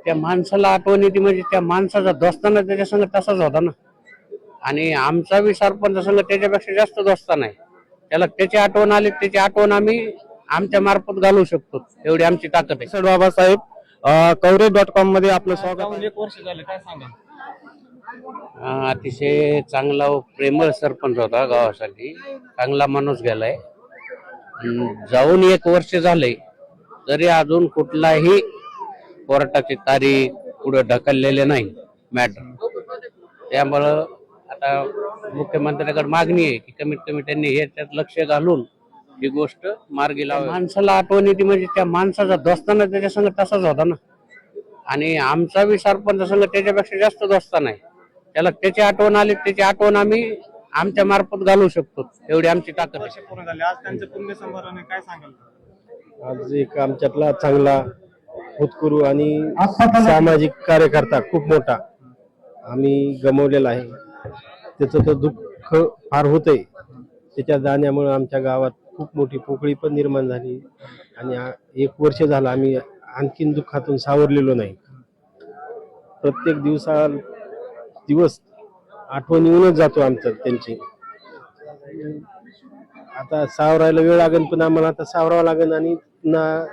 त्या माणसाला आठवण येते म्हणजे त्या माणसाचा दोस्ताना त्याच्या संग तसाच होता ना. आणि आमचा बी सरपंच संघ त्याच्यापेक्षा जास्त दोस्ताना आहे. त्याला त्याची आठवण आली, त्याची आठवण आम्ही आमच्या मार्फत घालवू शकतो, एवढी आमची ताकद आहे. सर बाबासाहेब कवरेज.com मध्ये आपलं स्वागत. 1 वर्ष झालं, काय सांगा? अतिशय चांगला व प्रेमळ सरपंच होता, गावासाठी चांगला माणूस गेलाय. जाऊन 1 वर्ष झालंय तरी अजून कुठलाही कोर्टाची तारीख पुढे ढकललेले नाही मॅटर. त्यामुळं आता मुख्यमंत्र्याकडे मागणी आहे की कमीत कमी त्यांनी ह्याच्यात लक्ष घालून ही गोष्ट मार्गी लावावी. माणसाला आठवण येते म्हणजे त्या माणसाचा दोस्ताना त्याच्या संग तसाच होता ना. आणि आमचा बी सरपंच संघ त्याच्यापेक्षा जास्त दोस्ताना आहे. त्याला त्याची आठवण आली, त्याची आठवण आम्ही आमच्या मार्फत घालवू शकतो, एवढी आमची ताकद आहे. पूर्ण झाले आज त्यांचं पुण्य संभारण आहे, काय सांगाल? आज एक आमच्यातला चांगला होतकरू आणि सामाजिक कार्यकर्ता खूप मोठा आम्ही गमावलेला आहे. त्याचं तर दुःख फार होतंय. त्याच्या जाण्यामुळे आमच्या गावात खूप मोठी पोकळी पण निर्माण झाली आणि 1 वर्ष झालं आम्ही आणखीन दुःखातून सावरलेलो नाही. प्रत्येक दिवस आठवण येऊनच जातो आमचं त्यांची. आता सावरायला वेळ लागेल, पण आम्हाला आता सावरावं लागेल आणि पुन्हा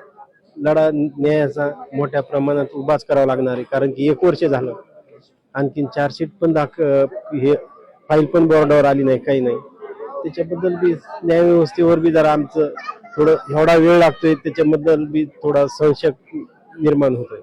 लढा न्यायाचा मोठ्या प्रमाणात उभाच करावा लागणार आहे. कारण की 1 वर्ष झालं, आणखीन चार्जशीट पण हे फाईल पण बोर्डावर आली नाही, काही नाही. त्याच्याबद्दल बी न्यायव्यवस्थेवर बी जरा आमचं थोडं एवढा वेळ लागतोय, त्याच्याबद्दल बी थोडा संशय निर्माण होतोय.